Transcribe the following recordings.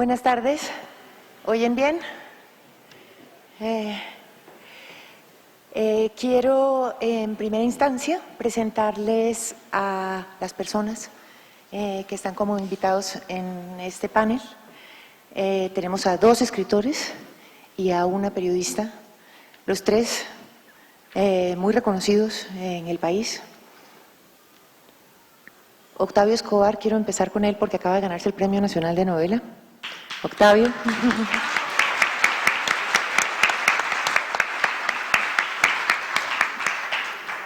Buenas tardes. ¿Oyen bien? Quiero en primera instancia presentarles a las personas que están como invitados en este panel. Tenemos a 2 escritores y a una periodista, los 3 muy reconocidos en el país. Octavio Escobar, quiero empezar con él porque acaba de ganarse el Premio Nacional de Novela. Octavio.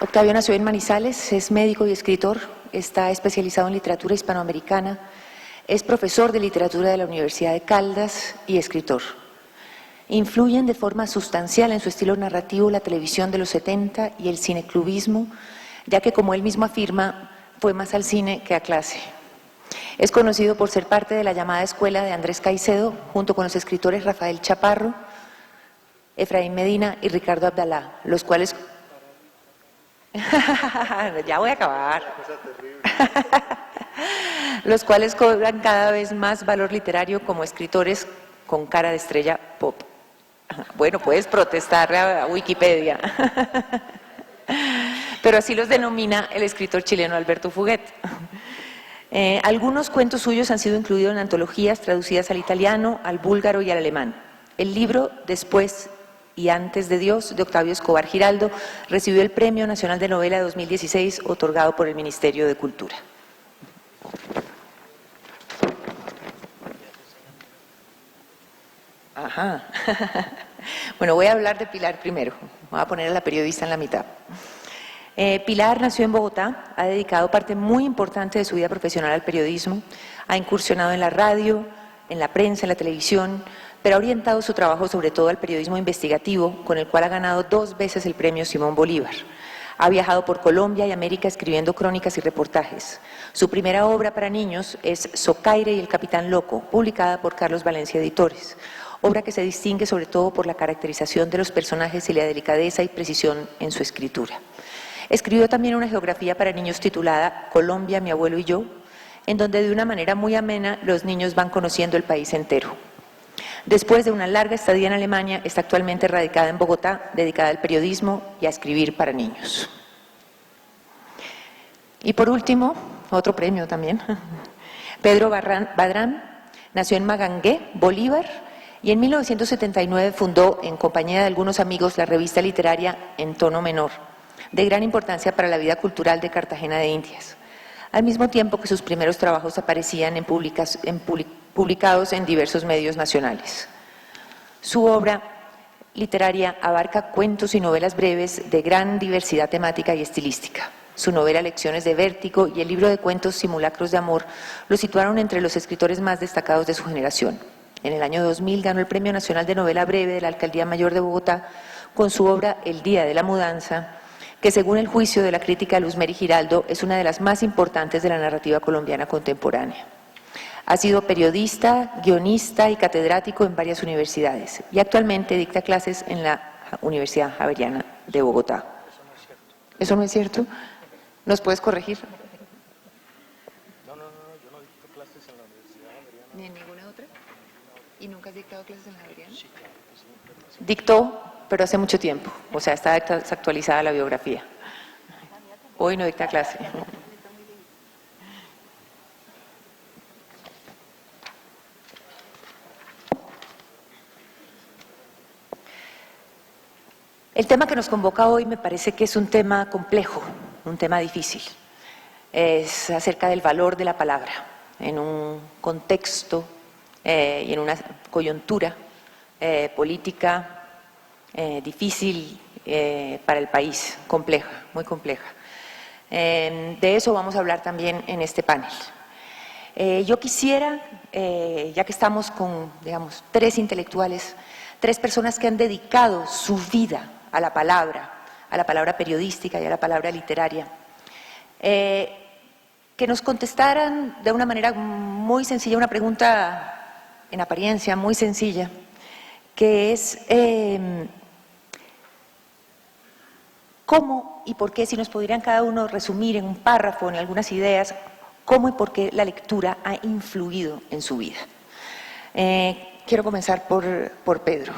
Octavio nació en Manizales, es médico y escritor, está especializado en literatura hispanoamericana, es profesor de literatura de la Universidad de Caldas y escritor. Influyen de forma sustancial en su estilo narrativo la televisión de los 70 y el cineclubismo, ya que, como él mismo afirma, fue más al cine que a clase. Es conocido por ser parte de la llamada escuela de Andrés Caicedo, junto con los escritores Rafael Chaparro, Efraín Medina y Ricardo Abdalá, los cuales... Ya voy a acabar. Los cuales cobran cada vez más valor literario como escritores con cara de estrella pop. Bueno, puedes protestar a Wikipedia. Pero así los denomina el escritor chileno Alberto Fuguet. Algunos cuentos suyos han sido incluidos en antologías traducidas al italiano, al búlgaro y al alemán. El libro Después y antes de Dios, de Octavio Escobar Giraldo, recibió el Premio Nacional de Novela 2016, otorgado por el Ministerio de Cultura. Ajá. Bueno, voy a hablar de Pilar primero. Voy a poner a la periodista en la mitad. Pilar nació en Bogotá, ha dedicado parte muy importante de su vida profesional al periodismo, ha incursionado en la radio, en la prensa, en la televisión, pero ha orientado su trabajo sobre todo al periodismo investigativo, con el cual ha ganado 2 veces el premio Simón Bolívar. Ha viajado por Colombia y América escribiendo crónicas y reportajes. Su primera obra para niños es Zocaire y el Capitán Loco, publicada por Carlos Valencia Editores, obra que se distingue sobre todo por la caracterización de los personajes y la delicadeza y precisión en su escritura. Escribió también una geografía para niños titulada Colombia, mi abuelo y yo, en donde de una manera muy amena los niños van conociendo el país entero. Después de una larga estadía en Alemania, está actualmente radicada en Bogotá, dedicada al periodismo y a escribir para niños. Y por último, otro premio también, Pedro Badrán nació en Magangué, Bolívar, y en 1979 fundó, en compañía de algunos amigos, la revista literaria En Tono Menor, de gran importancia para la vida cultural de Cartagena de Indias, al mismo tiempo que sus primeros trabajos aparecían publicados en diversos medios nacionales. Su obra literaria abarca cuentos y novelas breves de gran diversidad temática y estilística. Su novela Lecciones de Vértigo y el libro de cuentos Simulacros de Amor lo situaron entre los escritores más destacados de su generación. En el año 2000 ganó el Premio Nacional de Novela Breve de la Alcaldía Mayor de Bogotá con su obra El Día de la Mudanza, que según el juicio de la crítica Luz Mary Giraldo es una de las más importantes de la narrativa colombiana contemporánea. Ha sido periodista, guionista y catedrático en varias universidades y actualmente dicta clases en la Universidad Javeriana de Bogotá. ¿Eso no es cierto? ¿Nos puedes corregir? No, yo no dicto clases en la Universidad Javeriana. ¿Ni en ninguna otra? ¿Y nunca has dictado clases en la Javeriana? Sí, claro, sí. Dictó, pero hace mucho tiempo, o sea, está desactualizada la biografía. Hoy no dicta clase. El tema que nos convoca hoy me parece que es un tema complejo, un tema difícil. Es acerca del valor de la palabra en un contexto y en una coyuntura política difícil para el país, compleja, muy compleja. De eso vamos a hablar también en este panel. Yo quisiera, ya que estamos con, digamos, 3 intelectuales, 3 personas que han dedicado su vida a la palabra periodística y a la palabra literaria, que nos contestaran de una manera muy sencilla, una pregunta en apariencia muy sencilla, que es ¿cómo y por qué, si nos pudieran cada uno resumir en un párrafo, en algunas ideas, cómo y por qué la lectura ha influido en su vida? Quiero comenzar por Pedro.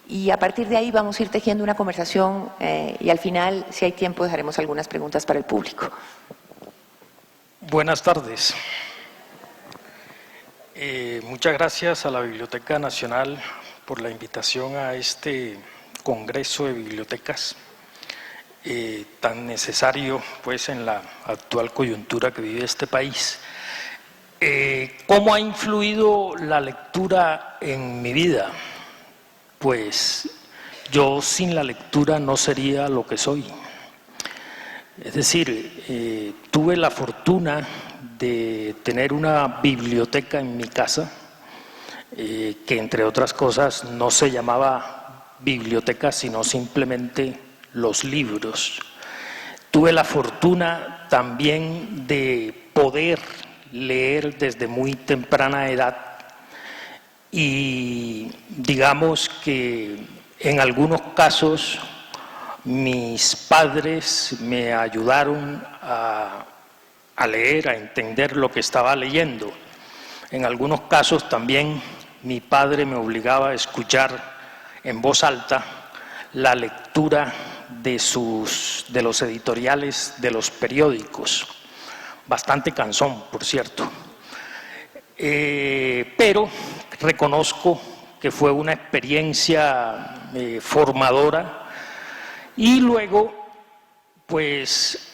Y a partir de ahí vamos a ir tejiendo una conversación y al final, si hay tiempo, dejaremos algunas preguntas para el público. Buenas tardes. Muchas gracias a la Biblioteca Nacional por la invitación a este Congreso de Bibliotecas tan necesario pues en la actual coyuntura que vive este país. ¿Cómo ha influido la lectura en mi vida? Pues yo sin la lectura no sería lo que soy. Es decir, tuve la fortuna de tener una biblioteca en mi casa, que entre otras cosas no se llamaba biblioteca, sino simplemente los libros. Tuve la fortuna también de poder leer desde muy temprana edad y digamos que en algunos casos mis padres me ayudaron a leer, a entender lo que estaba leyendo. En algunos casos también mi padre me obligaba a escuchar en voz alta la lectura de los editoriales de los periódicos. Bastante cansón, por cierto. Pero reconozco que fue una experiencia formadora y luego, pues,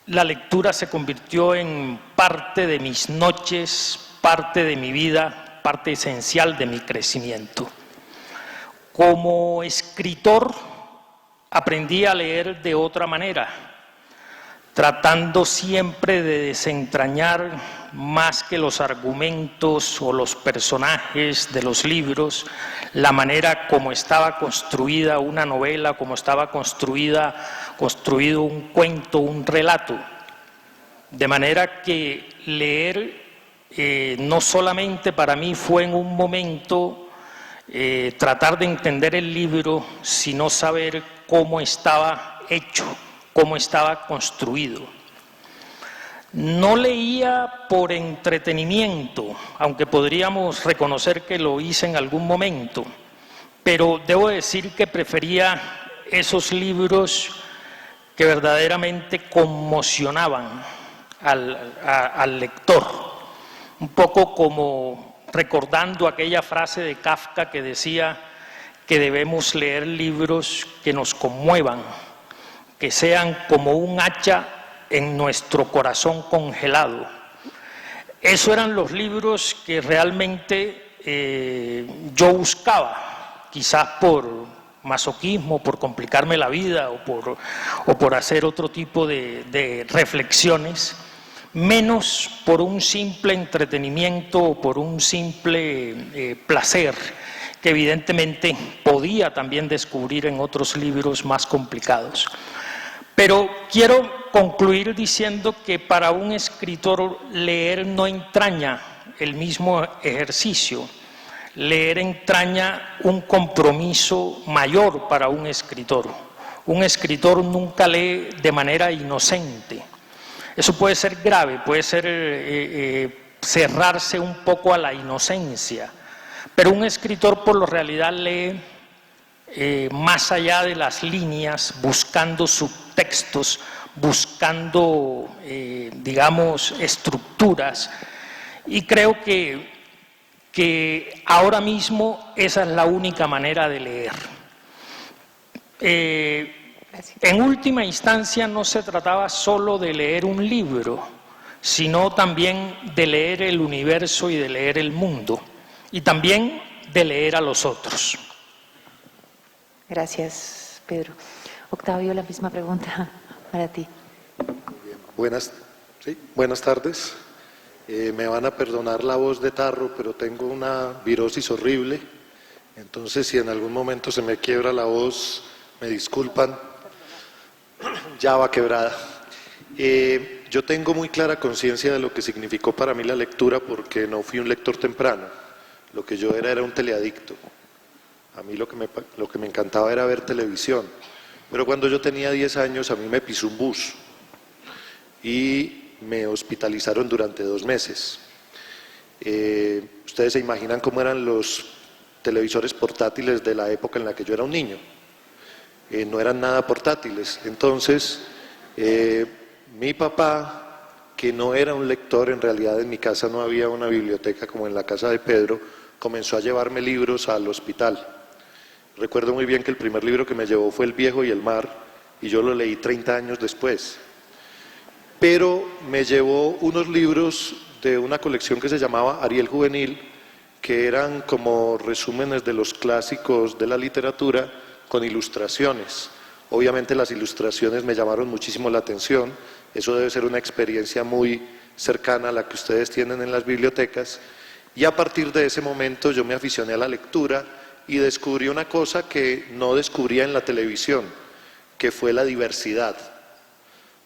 la lectura se convirtió en parte de mis noches, parte de mi vida, parte esencial de mi crecimiento. Como escritor, aprendí a leer de otra manera, tratando siempre de desentrañar más que los argumentos o los personajes de los libros, la manera como estaba construida una novela, como estaba construido un cuento, un relato. De manera que leer no solamente para mí fue en un momento tratar de entender el libro, sino saber cómo estaba hecho, cómo estaba construido. No leía por entretenimiento, aunque podríamos reconocer que lo hice en algún momento, pero debo decir que prefería esos libros que verdaderamente conmocionaban al lector, un poco como recordando aquella frase de Kafka que decía que debemos leer libros que nos conmuevan, que sean como un hacha en nuestro corazón congelado. Esos eran los libros que realmente yo buscaba, quizás por masoquismo, por complicarme la vida o por hacer otro tipo de reflexiones, menos por un simple entretenimiento o por un simple placer que evidentemente podía también descubrir en otros libros más complicados. Pero quiero concluir diciendo que para un escritor leer no entraña el mismo ejercicio. Leer entraña un compromiso mayor para un escritor. Un escritor nunca lee de manera inocente. Eso puede ser grave, puede ser cerrarse un poco a la inocencia. Pero un escritor por lo realidad lee más allá de las líneas, buscando subtextos, buscando, digamos, estructuras. Y creo que ahora mismo esa es la única manera de leer. En última instancia no se trataba solo de leer un libro, sino también de leer el universo y de leer el mundo, y también de leer a los otros. Gracias, Pedro. Octavio, la misma pregunta para ti. Buenas tardes. Me van a perdonar la voz de tarro, pero tengo una virosis horrible. Entonces, si en algún momento se me quiebra la voz, me disculpan. Ya va quebrada. Yo tengo muy clara conciencia de lo que significó para mí la lectura, porque no fui un lector temprano. Lo que yo era un teleadicto. A mí lo que me encantaba era ver televisión. Pero cuando yo tenía 10 años, a mí me pisó un bus y me hospitalizaron durante 2 meses. Ustedes se imaginan cómo eran los televisores portátiles de la época en la que yo era un niño. No eran nada portátiles. Entonces, mi papá, que no era un lector, en realidad en mi casa no había una biblioteca como en la casa de Pedro, comenzó a llevarme libros al hospital. Recuerdo muy bien que el primer libro que me llevó fue El viejo y el mar, y yo lo leí 30 años después. Pero me llevó unos libros de una colección que se llamaba Ariel Juvenil, que eran como resúmenes de los clásicos de la literatura con ilustraciones. Obviamente las ilustraciones me llamaron muchísimo la atención, eso debe ser una experiencia muy cercana a la que ustedes tienen en las bibliotecas, y a partir de ese momento yo me aficioné a la lectura y descubrí una cosa que no descubría en la televisión, que fue la diversidad.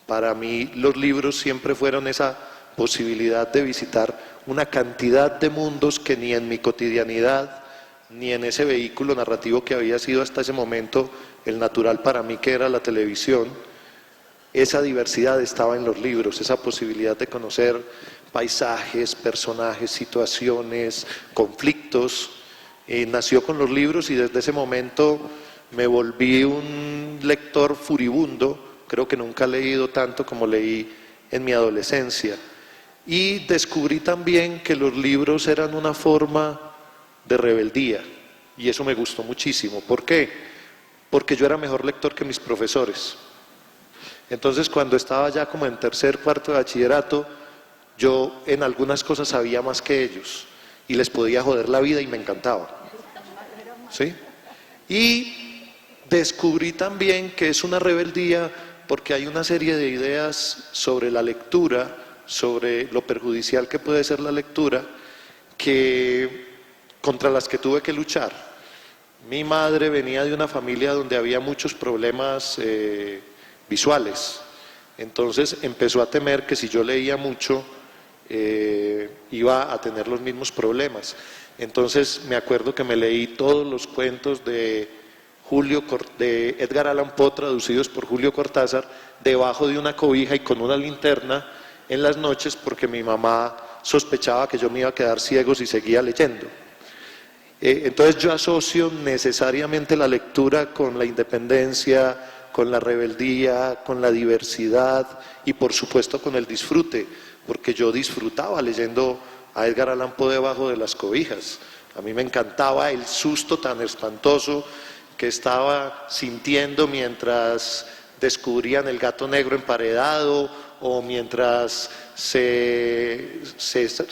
Para mí los libros siempre fueron esa posibilidad de visitar una cantidad de mundos que ni en mi cotidianidad, ni en ese vehículo narrativo que había sido hasta ese momento el natural para mí, que era la televisión, esa diversidad estaba en los libros, esa posibilidad de conocer paisajes, personajes, situaciones, conflictos. Nació con los libros y desde ese momento me volví un lector furibundo. Creo que nunca he leído tanto como leí en mi adolescencia. Y descubrí también que los libros eran una forma de rebeldía, y eso me gustó muchísimo. ¿Por qué? Porque yo era mejor lector que mis profesores. Entonces, cuando estaba ya como en tercer, cuarto de bachillerato, yo en algunas cosas sabía más que ellos y les podía joder la vida y me encantaba. ¿Sí? Y descubrí también que es una rebeldía porque hay una serie de ideas sobre la lectura, sobre lo perjudicial que puede ser la lectura, contra las que tuve que luchar. Mi madre venía de una familia donde había muchos problemas visuales, entonces empezó a temer que si yo leía mucho iba a tener los mismos problemas. Entonces me acuerdo que me leí todos los cuentos de Edgar Allan Poe, traducidos por Julio Cortázar, debajo de una cobija y con una linterna en las noches, porque mi mamá sospechaba que yo me iba a quedar ciego si seguía leyendo. Entonces yo asocio necesariamente la lectura con la independencia, con la rebeldía, con la diversidad y por supuesto con el disfrute, porque yo disfrutaba leyendo a Edgar Allan Poe debajo de las cobijas. A mí me encantaba el susto tan espantoso que estaba sintiendo mientras descubrían el gato negro emparedado o mientras se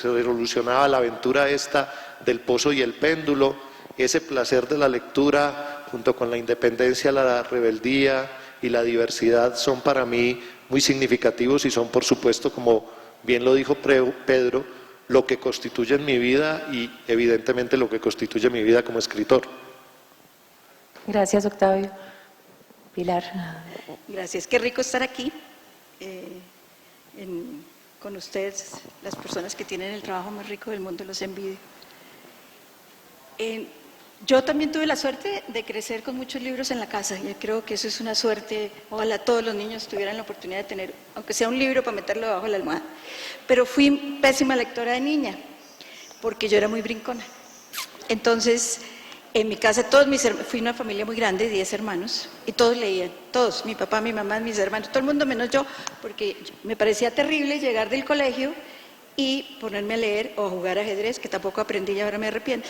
revolucionaba la aventura esta del pozo y el péndulo. Ese placer de la lectura junto con la independencia, la rebeldía y la diversidad son para mí muy significativos y son, por supuesto, como bien lo dijo Pedro, lo que constituye mi vida y evidentemente lo que constituye mi vida como escritor. Gracias, Octavio. Pilar. Gracias, qué rico estar aquí con ustedes, las personas que tienen el trabajo más rico del mundo, los envidio. Yo también tuve la suerte de crecer con muchos libros en la casa, y creo que eso es una suerte. Ojalá todos los niños tuvieran la oportunidad de tener, aunque sea un libro para meterlo debajo de la almohada. Pero fui pésima lectora de niña, porque yo era muy brincona. Entonces, en mi casa, fui una familia muy grande, 10 hermanos, y todos leían, todos, mi papá, mi mamá, mis hermanos, todo el mundo menos yo, porque me parecía terrible llegar del colegio y ponerme a leer o a jugar ajedrez, que tampoco aprendí y ahora me arrepiento.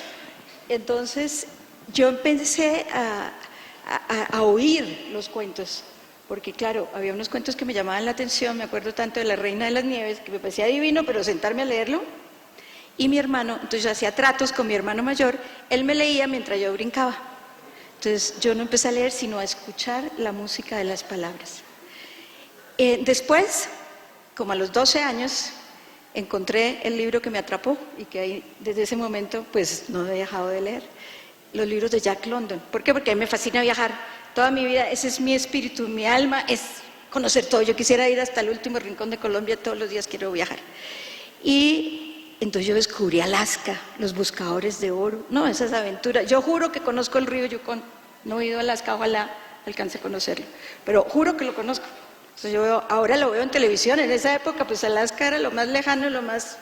Entonces, yo empecé a oír los cuentos, porque claro, había unos cuentos que me llamaban la atención. Me acuerdo tanto de La Reina de las Nieves, que me parecía divino, pero sentarme a leerlo. Y mi hermano, entonces yo hacía tratos con mi hermano mayor, él me leía mientras yo brincaba. Entonces yo no empecé a leer, sino a escuchar la música de las palabras. Después, como a los 12 años, encontré el libro que me atrapó y que ahí, desde ese momento, pues no he dejado de leer. Los libros de Jack London. ¿Por qué? Porque a mí me fascina viajar. Toda mi vida, ese es mi espíritu, mi alma, es conocer todo. Yo quisiera ir hasta el último rincón de Colombia, todos los días quiero viajar. Y entonces yo descubrí Alaska, los buscadores de oro, no, esas aventuras. Yo juro que conozco el río Yukon, no he ido a Alaska, ojalá alcance a conocerlo, pero juro que lo conozco. Entonces ahora lo veo en televisión. En esa época pues Alaska era lo más lejano, lo más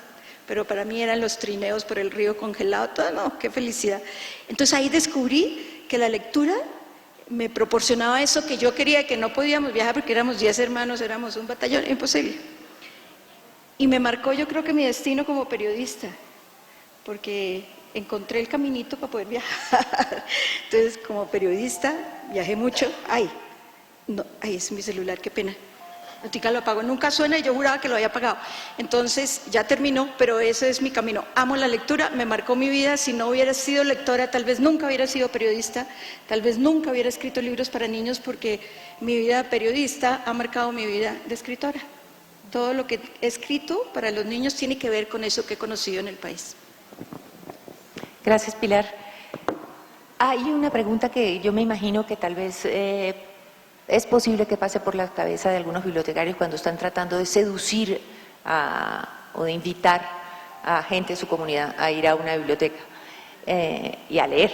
pero para mí eran los trineos por el río congelado, todo, no, qué felicidad. Entonces ahí descubrí que la lectura me proporcionaba eso que yo quería, que no podíamos viajar porque éramos 10 hermanos, éramos un batallón, imposible. Y me marcó, yo creo que mi destino como periodista, porque encontré el caminito para poder viajar. Entonces, como periodista, viajé mucho. Ay, no, ay, es mi celular, qué pena. Ahorita lo apago, nunca suena y yo juraba que lo había apagado. Entonces, ya terminó, pero ese es mi camino. Amo la lectura, me marcó mi vida. Si no hubiera sido lectora, tal vez nunca hubiera sido periodista, tal vez nunca hubiera escrito libros para niños, porque mi vida de periodista ha marcado mi vida de escritora. Todo lo que he escrito para los niños tiene que ver con eso que he conocido en el país. Gracias, Pilar. Hay una pregunta que yo me imagino que tal vez es posible que pase por la cabeza de algunos bibliotecarios cuando están tratando de seducir o de invitar a gente de su comunidad a ir a una biblioteca y a leer.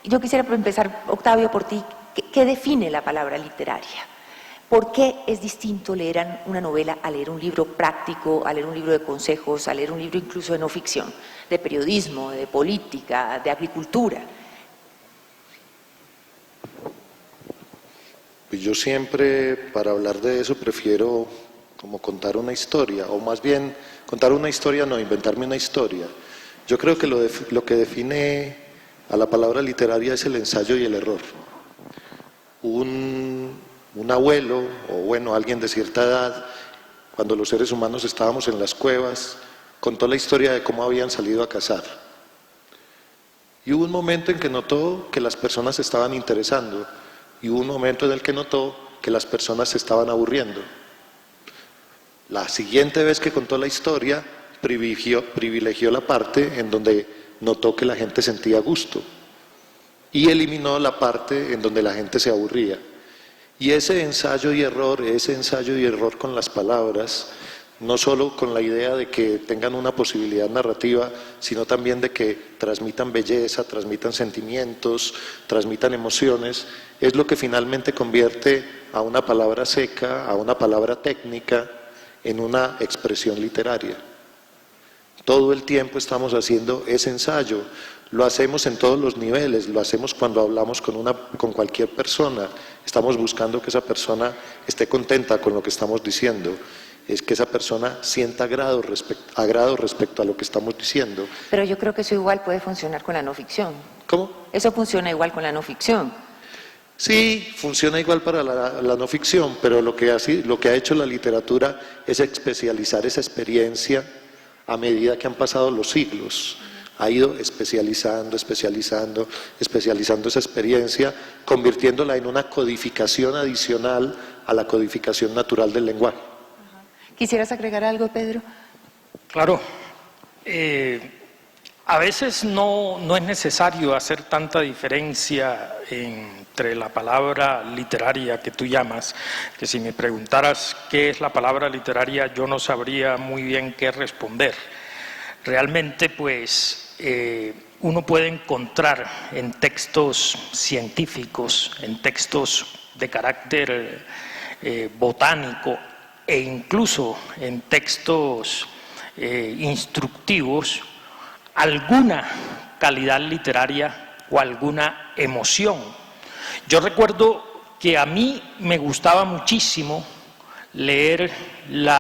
Yo quisiera empezar, Octavio, por ti. ¿Qué define la palabra literaria? ¿Por qué es distinto leer una novela a leer un libro práctico, a leer un libro de consejos, a leer un libro incluso de no ficción, de periodismo, de política, de agricultura? Pues yo siempre, para hablar de eso, prefiero como contar una historia, o más bien, contar una historia, no, inventarme una historia. Yo creo que lo que define a la palabra literaria es el ensayo y el error. Un abuelo, o bueno, alguien de cierta edad, cuando los seres humanos estábamos en las cuevas, contó la historia de cómo habían salido a cazar. Y hubo un momento en que notó que las personas se estaban interesando, y hubo un momento en el que notó que las personas se estaban aburriendo. La siguiente vez que contó la historia, privilegió la parte en donde notó que la gente sentía gusto, y eliminó la parte en donde la gente se aburría. Y ese ensayo y error con las palabras, no solo con la idea de que tengan una posibilidad narrativa, sino también de que transmitan belleza, transmitan sentimientos, transmitan emociones, es lo que finalmente convierte a una palabra seca, a una palabra técnica, en una expresión literaria. Todo el tiempo estamos haciendo ese ensayo. Lo hacemos en todos los niveles, lo hacemos cuando hablamos con cualquier persona. Estamos buscando que esa persona esté contenta con lo que estamos diciendo, es que esa persona sienta agrado respecto a lo que estamos diciendo. Pero yo creo que eso igual puede funcionar con la no ficción. ¿Cómo? Eso funciona igual con la no ficción. Sí, funciona igual para la no ficción, pero lo que ha hecho la literatura es especializar esa experiencia a medida que han pasado los siglos. Ha ido especializando esa experiencia, convirtiéndola en una codificación adicional a la codificación natural del lenguaje. ¿Quisieras agregar algo, Pedro? Claro. A veces no es necesario hacer tanta diferencia entre la palabra literaria que tú llamas, que si me preguntaras qué es la palabra literaria, yo no sabría muy bien qué responder. Realmente, pues, uno puede encontrar en textos científicos, en textos de carácter botánico e incluso en textos instructivos, alguna calidad literaria o alguna emoción. Yo recuerdo que a mí me gustaba muchísimo leer la